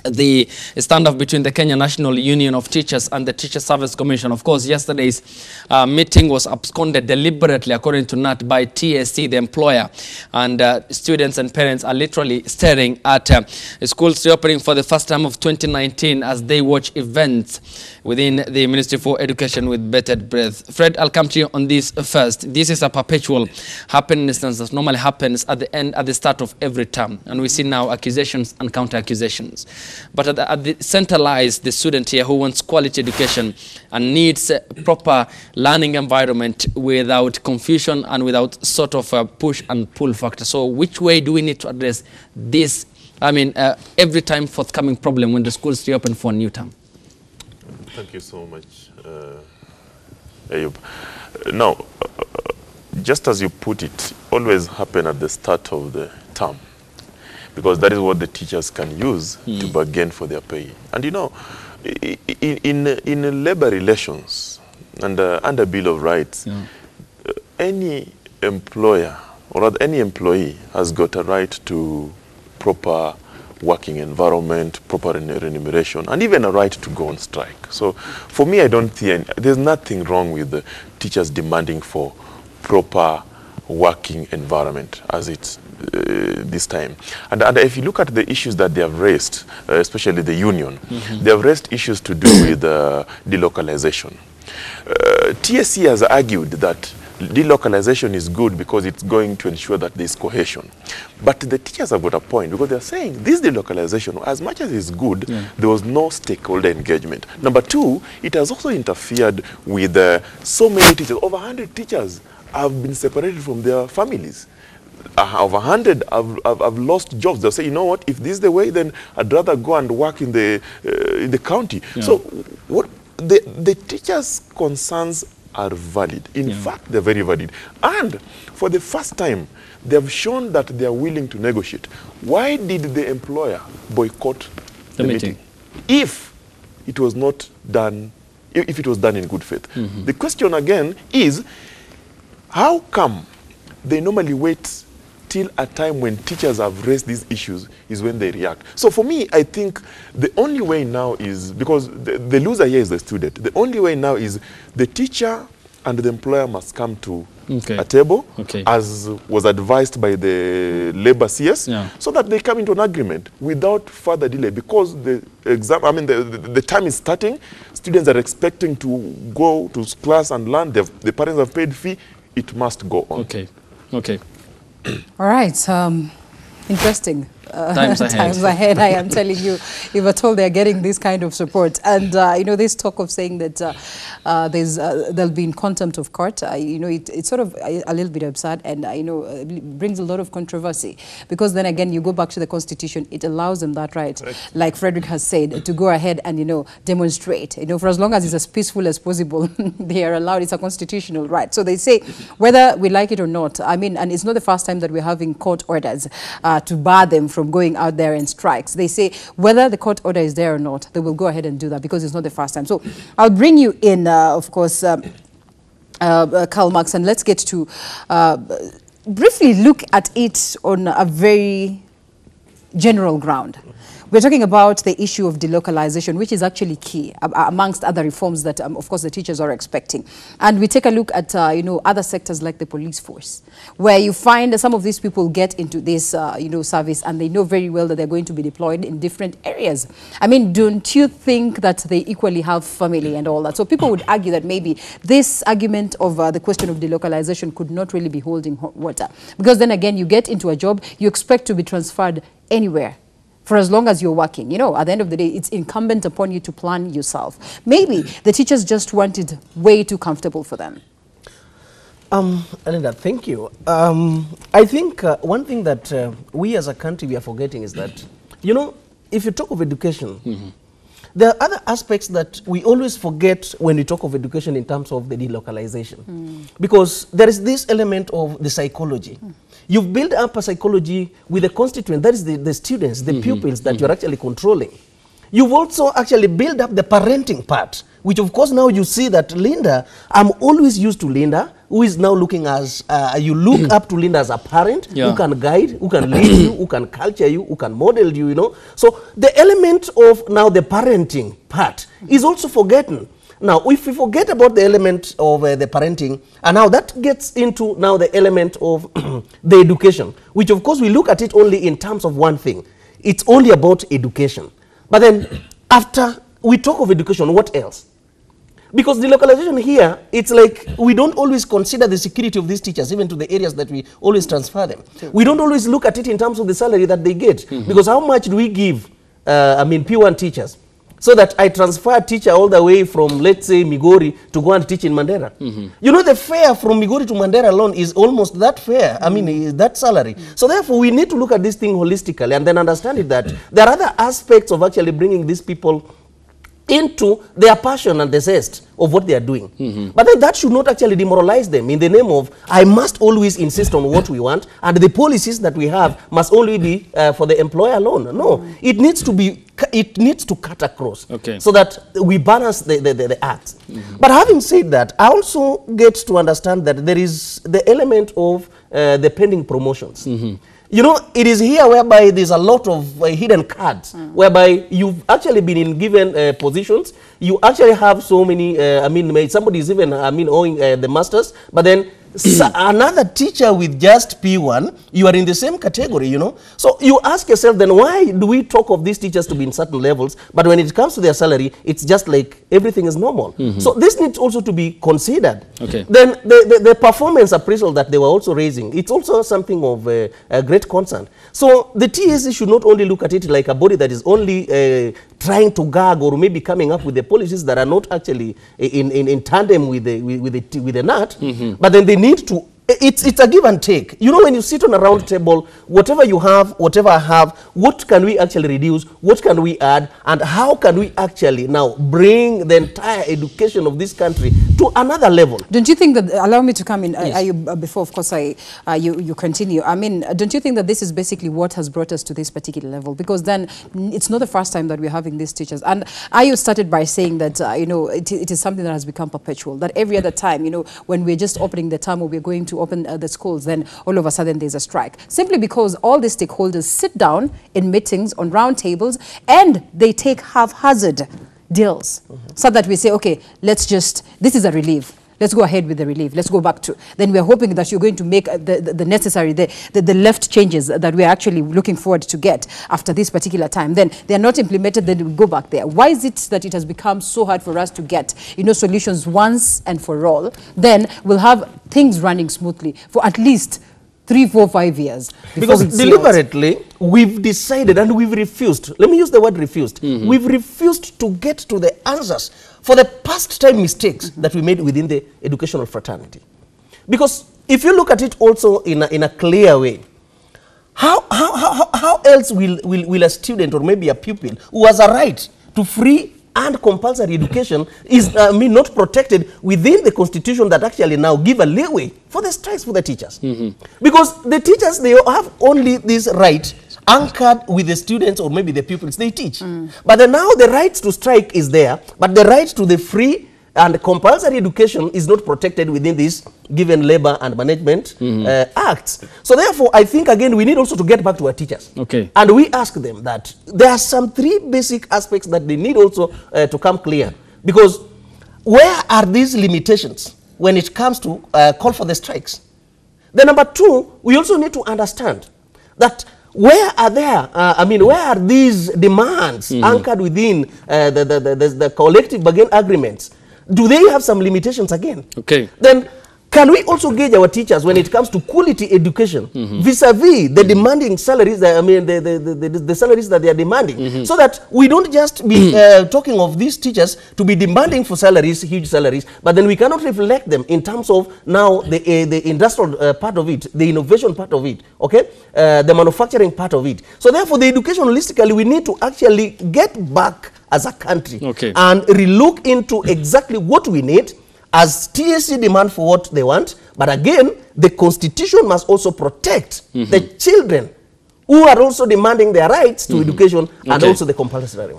the standoff between the Kenya National Union of Teachers and the Teacher Service Commission. Of course, yesterday's meeting was absconded deliberately, according to KNUT, by TSC, the employer. And students and parents are literally staring at schools reopening for the first time of 2019 as they watch events within the Ministry for Education with bated breath. Fred, I'll come to you on this first. This is a perpetual happenstance that normally happens at the start of every term. And we see now accusations and counter-accusations. But at the centralized, the student here who wants quality education and needs a proper learning environment without confusion and without sort of a push and pull factor. So which way do we need to address this, every time forthcoming problem when the schools reopen for a new term? Thank you so much, Ayub. Now, just as you put it, always happen at the start of the term, because that is what the teachers can use to bargain for their pay. And you know, in labor relations and under Bill of Rights, any employer or rather any employee has got a right to proper working environment, proper remuneration, and even a right to go on strike. So for me, I don't think there's nothing wrong with the teachers demanding for proper working environment as it's this time. And if you look at the issues that they have raised, especially the union, they have raised issues to do with delocalization. TSC has argued that delocalization is good because it's going to ensure that there's cohesion. But the teachers have got a point, because they're saying this delocalization, as much as it's good, there was no stakeholder engagement. Number two, it has also interfered with so many teachers. Over 100 teachers have been separated from their families. Over 100 have lost jobs. They'll say, you know what, if this is the way, then I'd rather go and work in the county. So what the teachers' concerns are valid. In fact, they're very valid. And for the first time, they have shown that they are willing to negotiate. Why did the employer boycott the meeting if it was not done, if it was done in good faith? The question again is, how come they normally wait till a time when teachers have raised these issues is when they react? So for me, I think the only way now is, because the loser here is the student, the only way now is the teacher and the employer must come to a table, as was advised by the labor CS, so that they come into an agreement without further delay, because the exam, the time is starting, students are expecting to go to class and learn, the parents have paid fee, it must go on. All right. Interesting. Times ahead, I am telling you, if at all they're getting this kind of support. And, you know, this talk of saying that they'll be in contempt of court, you know, it's sort of a little bit absurd, and, you know, it brings a lot of controversy. Because then again, you go back to the Constitution, it allows them that right, like Frederick has said, to go ahead and, you know, demonstrate. You know, for as long as it's as peaceful as possible, they are allowed. It's a constitutional right. So they say, whether we like it or not, I mean, and it's not the first time that we're having court orders to bar them from going out there and strikes. They say whether the court order is there or not, they will go ahead and do that, because it's not the first time. So I'll bring you in, of course, Karl Marx, and let's get to briefly look at it on a very general ground. We're talking about the issue of delocalization, which is actually key amongst other reforms that, of course, the teachers are expecting. And we take a look at, you know, other sectors like the police force, where you find that some of these people get into this, you know, service, and they know very well that they're going to be deployed in different areas. I mean, don't you think that they equally have family and all that? So people would argue that maybe this argument of the question of delocalization could not really be holding hot water. Because then again, you get into a job, you expect to be transferred anywhere, for as long as you're working. You know, at the end of the day, it's incumbent upon you to plan yourself. Maybe the teachers just want it way too comfortable for them. Ananda, thank you. I think one thing that we as a country we are forgetting is that, you know, if you talk of education, there are other aspects that we always forget when we talk of education in terms of the delocalization. Because there is this element of the psychology. You've built up a psychology with the constituent, that is the students, the pupils that you're actually controlling. You've also actually built up the parenting part, which of course now you see that Linda, I'm always used to Linda, who is now looking as, you look up to Linda as a parent, who can guide, who can lead you, who can culture you, who can model you, you know. So the element of now the parenting part is also forgotten. Now, if we forget about the element of the parenting, and now that gets into now the element of the education, which of course we look at it only in terms of one thing. It's only about education. But then after we talk of education, what else? Because the localization here, it's like we don't always consider the security of these teachers, even to the areas that we always transfer them. Sure. We don't always look at it in terms of the salary that they get. Because how much do we give, P1 teachers? So that I transfer a teacher all the way from, let's say, Migori to go and teach in Mandera. You know, the fare from Migori to Mandera alone is almost that fare. I mean, that salary. So therefore, we need to look at this thing holistically and then understand it that there are other aspects of actually bringing these people into their passion and the zest of what they are doing. But then that should not actually demoralize them in the name of, I must always insist on what we want, and the policies that we have must only be for the employer alone. No, it needs to be, it needs to cut across so that we balance the acts. But having said that, I also get to understand that there is the element of the pending promotions. You know, it is here whereby there's a lot of hidden cards, whereby you've actually been in given positions. You actually have so many, somebody is even, owing the masters, but then another teacher with just P1, you are in the same category, you know. So you ask yourself then, why do we talk of these teachers to be in certain levels, but when it comes to their salary, it's just like everything is normal. So this needs also to be considered. Then the performance appraisal that they were also raising, it's also something of a great concern. So the TSC should not only look at it like a body that is only trying to gag or maybe coming up with the policies that are not actually in tandem with the NUT, but then they need to, it's a give and take. You know, when you sit on a round table, whatever you have, whatever I have, what can we actually reduce, what can we add, and how can we actually now bring the entire education of this country to another level? Don't you think that, allow me to come in, before of course you continue, I mean, don't you think that this is basically what has brought us to this particular level? Because then it's not the first time that we're having these teachers. And you started by saying that, you know, it is something that has become perpetual, that every other time, you know, when we're just opening the term or we're going to open the schools, then all of a sudden there's a strike. Simply because all the stakeholders sit down in meetings on round tables and they take haphazard deals. So that we say, okay, let's just, this is a relief. Let's go ahead with the relief. Let's go back to. Then we're hoping that you're going to make the necessary, the left changes that we're actually looking forward to get after this particular time. Then they're not implemented, then we go back there. Why is it that it has become so hard for us to get, you know, solutions once and for all? Then we'll have things running smoothly for at least 3, 4, 5 years. Because deliberately, we've decided and we've refused. Let me use the word refused. We've refused to get to the answers for the past time mistakes that we made within the educational fraternity. Because if you look at it also in a clear way, how else will a student or maybe a pupil who has a right to free and compulsory education is not protected within the constitution that actually now give a leeway for the strikes for the teachers? Because the teachers, they have only this right anchored with the students or maybe the pupils they teach. But then now the right to strike is there, but the right to the free and compulsory education is not protected within these given labor and management acts. So therefore, I think again we need also to get back to our teachers. And we ask them that there are some 3 basic aspects that they need also to come clear. Because where are these limitations when it comes to call for the strikes? Then number 2, we also need to understand that where are there, where are these demands anchored within the collective bargain agreements? Do they have some limitations again? Then can we also gauge our teachers when it comes to quality education vis-a-vis the demanding salaries, the salaries that they are demanding, so that we don't just be talking of these teachers to be demanding for salaries, huge salaries, but then we cannot reflect them in terms of now the industrial part of it, the innovation part of it, the manufacturing part of it. So therefore, the education holistically, we need to actually get back as a country and relook into exactly what we need as TSC demand for what they want. But again, the constitution must also protect the children who are also demanding their rights to education and also the compulsory.